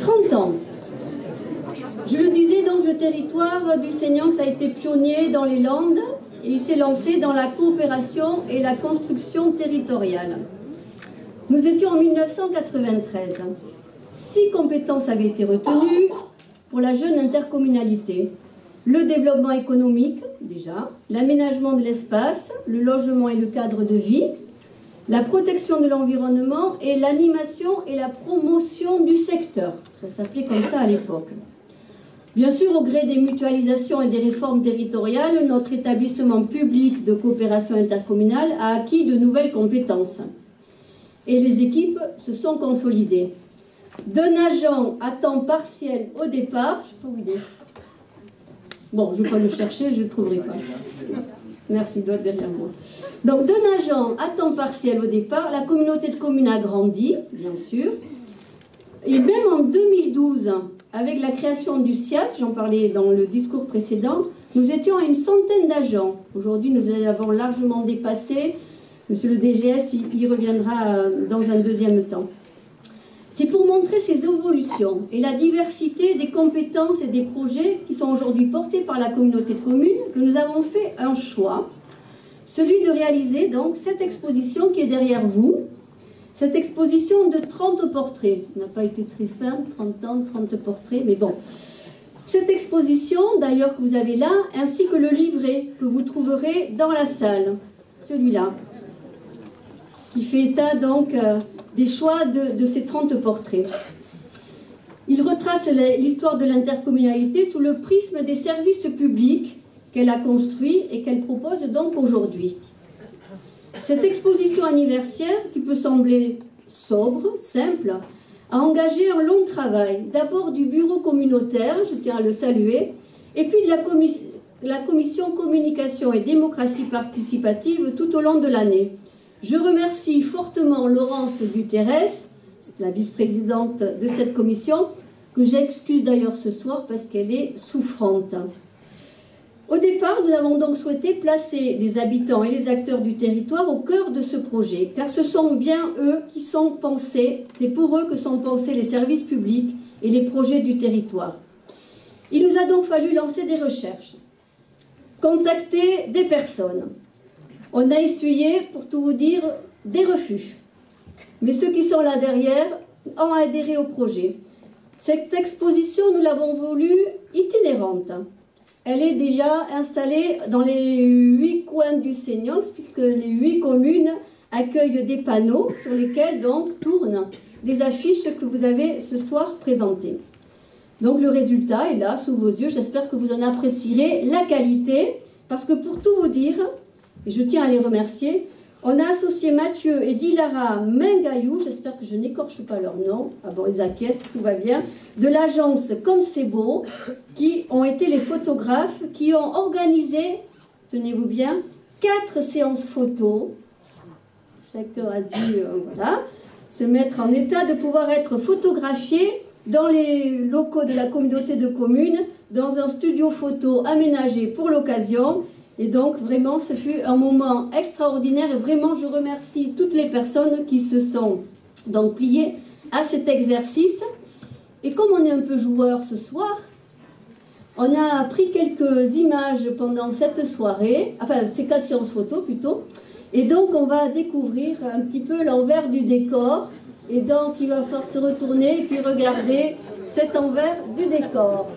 30 ans. Je le disais, donc, le territoire du Seignan a été pionnier dans les Landes et il s'est lancé dans la coopération et la construction territoriale. Nous étions en 1993. 6 compétences avaient été retenues pour la jeune intercommunalité. Le développement économique, déjà, l'aménagement de l'espace, le logement et le cadre de vie, la protection de l'environnement et l'animation et la promotion du secteur. Ça s'appelait comme ça à l'époque. Bien sûr, au gré des mutualisations et des réformes territoriales, notre établissement public de coopération intercommunale a acquis de nouvelles compétences. Et les équipes se sont consolidées. D'un agent à temps partiel au départ, je ne sais pas où il est. Bon, je ne vais pas le chercher, je ne le trouverai pas. Merci, il doit être derrière moi. Donc, d'un agent à temps partiel au départ, la communauté de communes a grandi, bien sûr. Et même en 2012, avec la création du SIAS, j'en parlais dans le discours précédent, nous étions à une centaine d'agents. Aujourd'hui, nous avons largement dépassé. Monsieur le DGS, il y reviendra dans un deuxième temps. C'est pour montrer ces évolutions et la diversité des compétences et des projets qui sont aujourd'hui portés par la communauté de communes que nous avons fait un choix, celui de réaliser donc cette exposition qui est derrière vous, cette exposition de 30 portraits. On n'a pas été très fin, 30 ans, 30 portraits, mais bon. Cette exposition, d'ailleurs, que vous avez là, ainsi que le livret que vous trouverez dans la salle, celui-là, qui fait état donc des choix de ces 30 portraits. Il retrace l'histoire de l'intercommunalité sous le prisme des services publics qu'elle a construits et qu'elle propose donc aujourd'hui. Cette exposition anniversaire, qui peut sembler sobre, simple, a engagé un long travail, d'abord du bureau communautaire, je tiens à le saluer, et puis de la commission communication et démocratie participative tout au long de l'année. Je remercie fortement Laurence Guterres, la vice-présidente de cette commission, que j'excuse d'ailleurs ce soir parce qu'elle est souffrante. Au départ, nous avons donc souhaité placer les habitants et les acteurs du territoire au cœur de ce projet, car ce sont bien eux qui sont pensés, c'est pour eux que sont pensés les services publics et les projets du territoire. Il nous a donc fallu lancer des recherches, contacter des personnes. On a essuyé, pour tout vous dire, des refus. Mais ceux qui sont là derrière ont adhéré au projet. Cette exposition, nous l'avons voulu itinérante. Elle est déjà installée dans les 8 coins du Seignan, puisque les 8 communes accueillent des panneaux sur lesquels donc tournent les affiches que vous avez ce soir présentées. Donc le résultat est là, sous vos yeux. J'espère que vous en apprécierez la qualité, parce que pour tout vous dire, et je tiens à les remercier, on a associé Mathieu et Dilara Mengayou, j'espère que je n'écorche pas leur nom, ah bon, ils acquiescent, tout va bien, de l'agence Comme c'est beau, qui ont été les photographes, qui ont organisé, tenez-vous bien, 4 séances photos. Chacun a dû voilà, se mettre en état de pouvoir être photographié dans les locaux de la communauté de communes, dans un studio photo aménagé pour l'occasion. Et donc, vraiment, ce fut un moment extraordinaire et vraiment, je remercie toutes les personnes qui se sont donc pliées à cet exercice. Et comme on est un peu joueur ce soir, on a pris quelques images pendant cette soirée, enfin, ces 4 séances photo plutôt. Et donc, on va découvrir un petit peu l'envers du décor. Et donc, il va falloir se retourner et puis regarder cet envers du décor.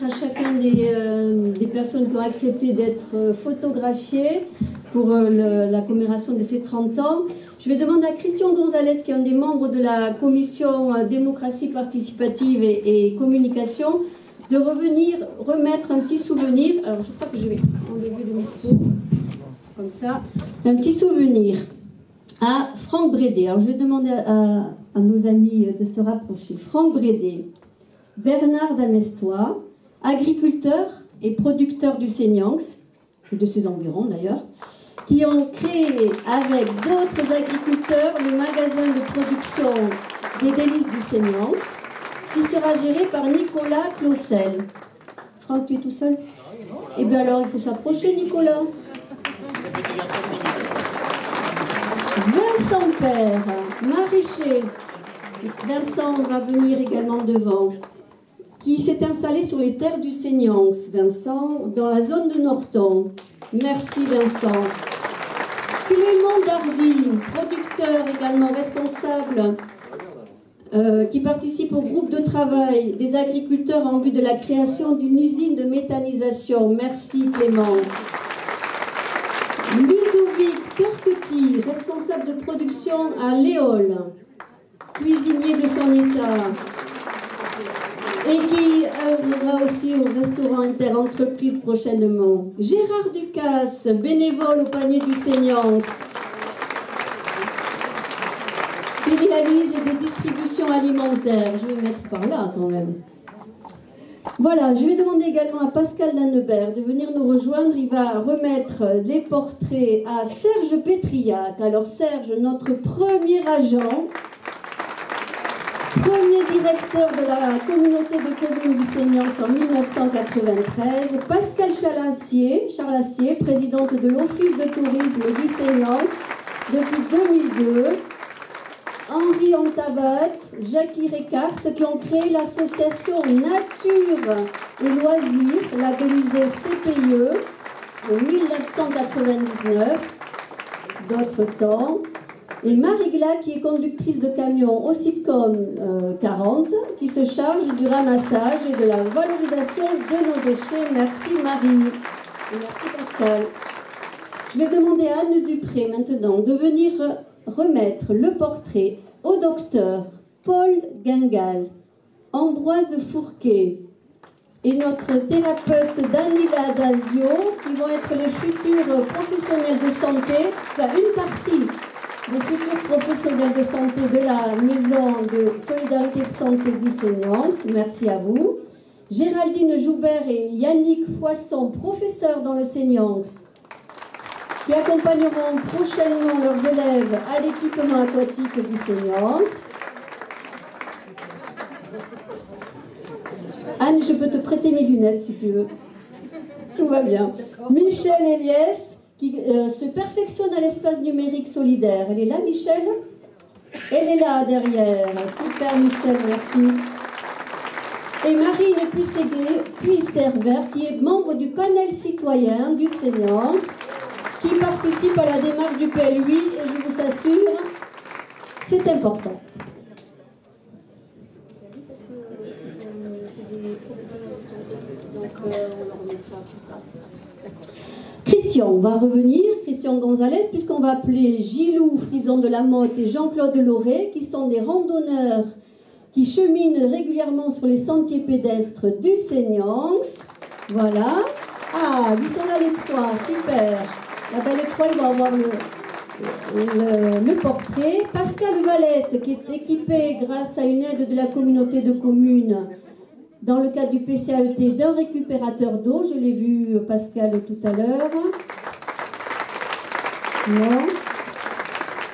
à chacun des personnes qui ont accepté d'être photographiées pour la commémoration de ces 30 ans. Je vais demander à Christian Gonzalez, qui est un des membres de la commission démocratie participative et communication, de revenir remettre un petit souvenir. Alors je crois que je vais enlever le micro, comme ça. Un petit souvenir à Franck Brédé. Alors je vais demander à nos amis de se rapprocher. Franck Brédé, Bernard d'Amestois, agriculteur et producteur du Seignanx, et de ses environs d'ailleurs, qui ont créé avec d'autres agriculteurs le magasin de production des délices du Seignanx, qui sera géré par Nicolas Clausel. Franck, tu es tout seul? Eh bien alors, il faut s'approcher, Nicolas. Vincent Père, maraîcher. Vincent va venir également devant. Qui s'est installé sur les terres du Seignanx, Vincent, dans la zone de Norton. Merci, Vincent. Clément Dardy, producteur également responsable, qui participe au groupe de travail des agriculteurs en vue de la création d'une usine de méthanisation. Merci, Clément. Ludovic Turquetti, responsable de production à Léol, cuisinier de son état, et qui œuvrera aussi au restaurant Interentreprise prochainement. Gérard Ducasse, bénévole au panier du Seignanx, qui réalise des distributions alimentaires. Je vais me mettre par là quand même. Voilà, je vais demander également à Pascal Dannebert de venir nous rejoindre. Il va remettre les portraits à Serge Pétriac. Alors Serge, notre premier agent, premier directeur de la communauté de communes du Seignanx en 1993, Pascal Charlassier, présidente de l'Office de tourisme du Seignanx depuis 2002, Henri Antabat, Jackie Récart, qui ont créé l'association Nature et Loisirs, labellisée CPIE, en 1999, d'autres temps. Et Marie Gla, qui est conductrice de camion au Sitcom 40, qui se charge du ramassage et de la valorisation de nos déchets. Merci Marie. Et merci Pascal. Je vais demander à Anne Dupré maintenant de venir remettre le portrait au docteur Paul Guingal, Ambroise Fourquet et notre thérapeute Danila Dasio, qui vont être les futurs professionnels de santé, enfin une partie des futurs professionnels de santé de la Maison de Solidarité de Santé du Seignanx. Merci à vous. Géraldine Joubert et Yannick Foisson, professeurs dans le Seignanx, qui accompagneront prochainement leurs élèves à l'équipement aquatique du Seignanx. Anne, je peux te prêter mes lunettes si tu veux. Tout va bien. Michel Eliès, qui se perfectionne à l'espace numérique solidaire. Elle est là, Michel? Elle est là, derrière. Super, Michel, merci. Et Marine Puy-Servert, qui est membre du panel citoyen du Seignanx, qui participe à la démarche du PLUI, et je vous assure, c'est important. Christian va revenir, Christian Gonzalez, puisqu'on va appeler Gilou Frison de la Motte et Jean-Claude Lauré, qui sont des randonneurs qui cheminent régulièrement sur les sentiers pédestres du Seignanx. Voilà. Ah, ils sont là les trois, super. Là-bas les trois, ils vont avoir le portrait. Pascal Valette, qui est équipé grâce à une aide de la communauté de communes dans le cadre du PCAET d'un récupérateur d'eau. Je l'ai vu, Pascal, tout à l'heure. Non.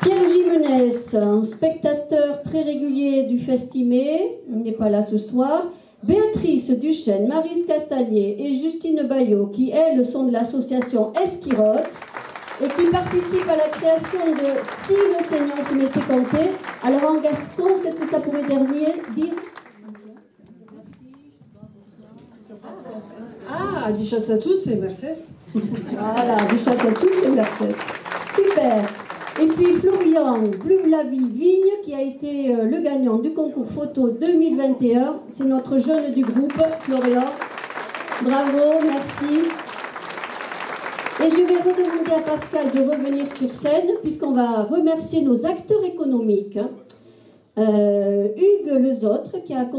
Pierre Gimenez, un spectateur très régulier du Festimé, il n'est pas là ce soir. Béatrice Duchesne, Maryse Castagnier et Justine Bayot, qui, elles, sont de l'association Esquirotte et qui participent à la création de « Si le Seigneur se mettait compté ». Alors en gascon, qu'est-ce que ça pourrait dire? Ah, die schatz à toutes, c'est Mercedes. Voilà, die schatz à toutes, c'est Mercedes. Super. Et puis Florian Blum-Lavie-Vigne, qui a été le gagnant du concours photo 2021. C'est notre jeune du groupe, Florian. Bravo, merci. Et je vais redemander à Pascal de revenir sur scène, puisqu'on va remercier nos acteurs économiques. Hugues Lezotre, qui a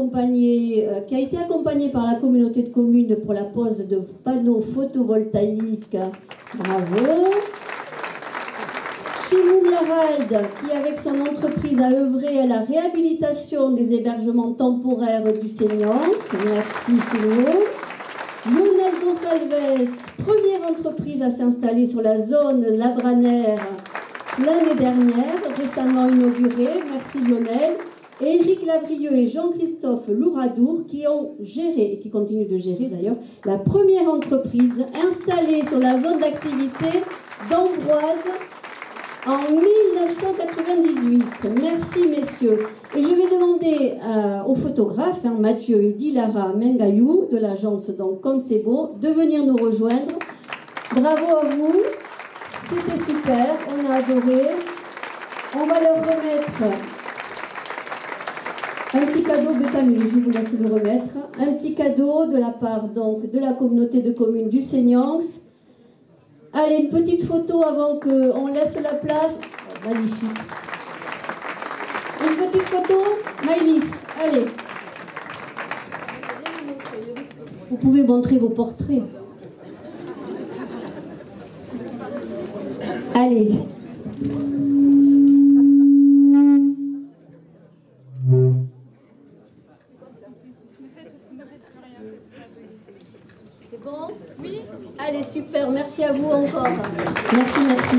été accompagné par la communauté de communes pour la pose de panneaux photovoltaïques. Bravo. Chimoun Larald, qui avec son entreprise a œuvré à la réhabilitation des hébergements temporaires du Seignance. Merci Chimoun. Lionel Gonsalves, première entreprise à s'installer sur la zone Labranère l'année dernière, récemment inaugurée. Merci Lionel. Et Éric Lavrieux et Jean-Christophe Louradour qui ont géré, et qui continuent de gérer d'ailleurs, la première entreprise installée sur la zone d'activité d'Ambroise en 1998. Merci messieurs. Et je vais demander au photographe, Mathieu Dilara Mengayou, de l'agence donc Comme c'est beau, de venir nous rejoindre. Bravo à vous. C'était super, on a adoré. On va leur remettre un petit cadeau, Bécamus, je vous laisse le remettre. Un petit cadeau de la part donc de la communauté de communes du Seignance. Allez, une petite photo avant qu'on laisse la place. Oh, magnifique. Une petite photo, Maëlys, allez. Vous pouvez montrer vos portraits. Allez. C'est bon? Oui. Allez, super. Merci à vous encore. Merci, merci.